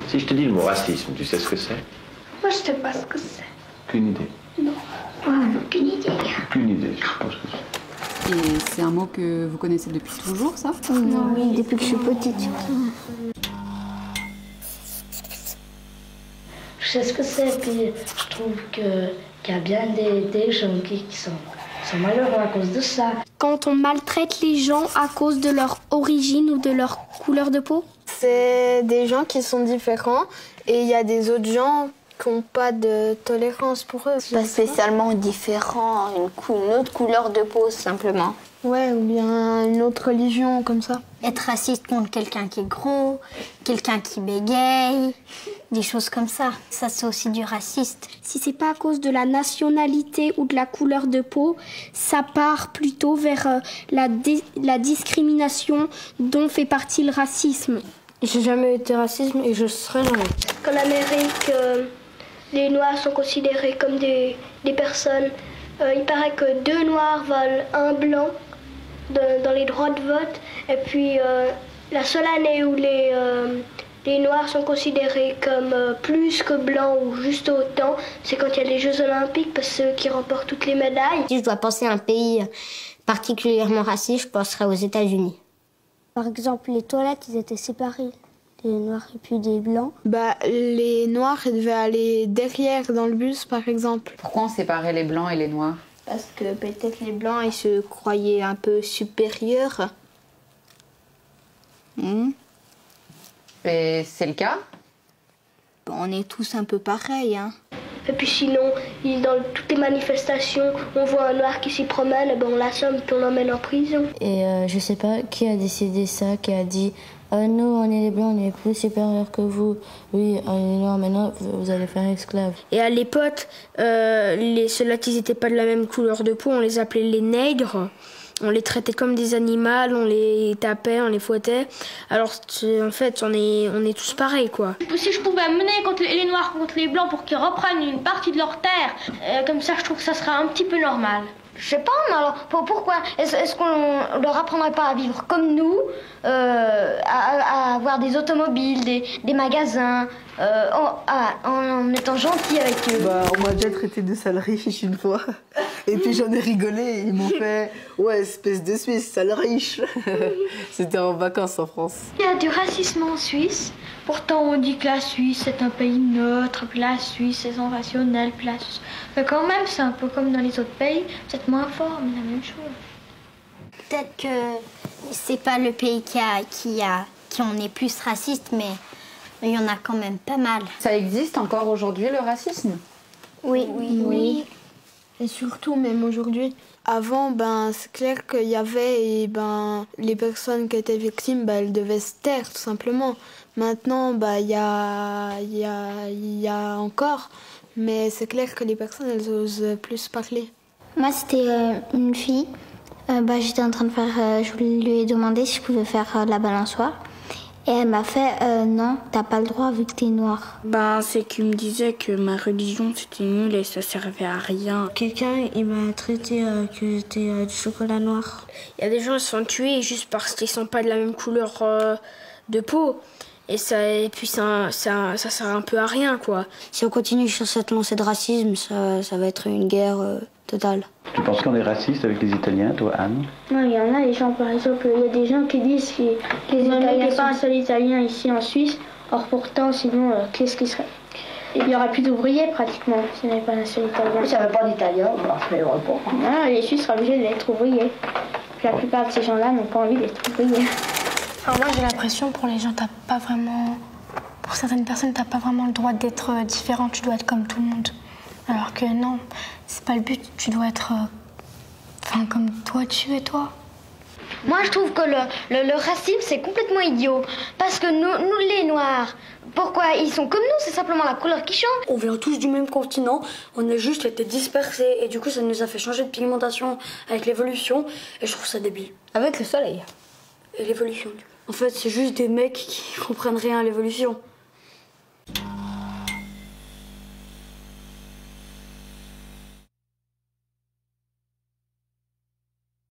Si je te dis le mot racisme, tu sais ce que c'est? Moi, je sais pas ce que c'est. Qu'une idée? Non. Aucune idée. Aucune idée, je pense que c'est. Et c'est un mot que vous connaissez depuis toujours, ça? Oui, depuis que je suis petite. Je sais ce que c'est, puis je trouve qu'il y a bien des gens qui sont malheureux à cause de ça. Quand on maltraite les gens à cause de leur origine ou de leur couleur de peau? C'est des gens qui sont différents et il y a des autres gens qui n'ont pas de tolérance pour eux. Pas spécialement différent, une autre couleur de peau simplement. Ouais, ou bien une autre religion comme ça. Être raciste contre quelqu'un qui est gros, quelqu'un qui bégaye, des choses comme ça. Ça, c'est aussi du raciste. Si c'est pas à cause de la nationalité ou de la couleur de peau, ça part plutôt vers la discrimination dont fait partie le racisme. J'ai jamais été raciste et je serai jamais. Qu'en Amérique, les Noirs sont considérés comme des personnes. Il paraît que 2 Noirs valent 1 blanc dans les droits de vote. Et puis la seule année où les Noirs sont considérés comme plus que blancs ou juste autant, c'est quand il y a les Jeux Olympiques, parce que c'est eux qui remportent toutes les médailles. Si je dois penser à un pays particulièrement raciste, je penserais aux États-Unis. Par exemple, les toilettes, ils étaient séparés, les noirs et puis des blancs. Les noirs, ils devaient aller derrière dans le bus, par exemple. Pourquoi on séparait les blancs et les noirs? Parce que peut-être les blancs, ils se croyaient un peu supérieurs. Et c'est le cas? On est tous un peu pareils, hein. Et puis sinon, dans toutes les manifestations, on voit un Noir qui s'y promène, et on l'assomme puis on l'emmène en prison. Et je sais pas qui a décidé ça, qui a dit nous on est les blancs, on est plus supérieurs que vous. Oui, on est noirs, maintenant vous allez faire esclaves. Et à l'époque, ceux-là qui n'étaient pas de la même couleur de peau, on les appelait les nègres. On les traitait comme des animaux, on les tapait, on les fouettait. Alors en fait, on est tous pareils, quoi. Si je pouvais mener contre les Noirs contre les Blancs pour qu'ils reprennent une partie de leur terre, comme ça je trouve que ça serait un petit peu normal. Je sais pas, mais alors pourquoi est-ce qu'on leur apprendrait pas à vivre comme nous, à avoir des automobiles, des magasins, en étant gentil avec eux? On m'a déjà traité de sale riche une fois. Et puis j'en ai rigolé, ils m'ont fait « Ouais, espèce de Suisse, sale riche !» C'était en vacances en France. Il y a du racisme en Suisse. Pourtant, on dit que la Suisse est un pays neutre, puis la Suisse est sensationnelle, puis la Suisse... Mais quand même, c'est un peu comme dans les autres pays, peut-être moins fort, mais la même chose. Peut-être que c'est pas le pays qui en est plus raciste, mais il y en a quand même pas mal. Ça existe encore aujourd'hui, le racisme? Oui. Et surtout, même aujourd'hui, avant, c'est clair qu'il y avait, et les personnes qui étaient victimes, elles devaient se taire, tout simplement. Maintenant, il y a encore, mais c'est clair que les personnes, elles osent plus parler. Moi, c'était une fille. J'étais en train de faire... je lui ai demandé si je pouvais faire la balançoire. Et elle m'a fait non, t'as pas le droit vu que t'es noire. C'est qu'il me disait que ma religion c'était nul et ça servait à rien. Quelqu'un, il m'a traité que j'étais du chocolat noir. Il y a des gens qui se sont tués juste parce qu'ils sont pas de la même couleur de peau. Et puis ça sert un peu à rien, quoi. Si on continue sur cette lancée de racisme, ça va être une guerre totale. Tu penses qu'on est raciste avec les Italiens, toi, Anne? Non, il y en a des gens, par exemple, il y a des gens qui disent que les Italiens sont pas un seul Italien ici en Suisse. Or pourtant, sinon, qu'est-ce qui serait? Il n'y aurait plus d'ouvriers pratiquement s'il n'y avait pas un seul Italien. Il n'y avait pas d'Italiens, il n'y aurait pas. Non, les Suisses seraient obligés d'être ouvriers. Puis la plupart de ces gens-là n'ont pas envie d'être ouvriers. Moi, j'ai l'impression pour les gens, pour certaines personnes, t'as pas vraiment le droit d'être différent. Tu dois être comme tout le monde. Alors que non, c'est pas le but. Tu dois être, comme toi, tu es toi. Moi, je trouve que le racisme, c'est complètement idiot. Parce que nous, les Noirs, pourquoi ils sont comme nous? C'est simplement la couleur qui change. On vient tous du même continent, on a juste été dispersés. Et du coup, ça nous a fait changer de pigmentation avec l'évolution. Et je trouve ça débile. Avec le soleil. Et l'évolution, du coup. En fait, c'est juste des mecs qui comprennent rien à l'évolution.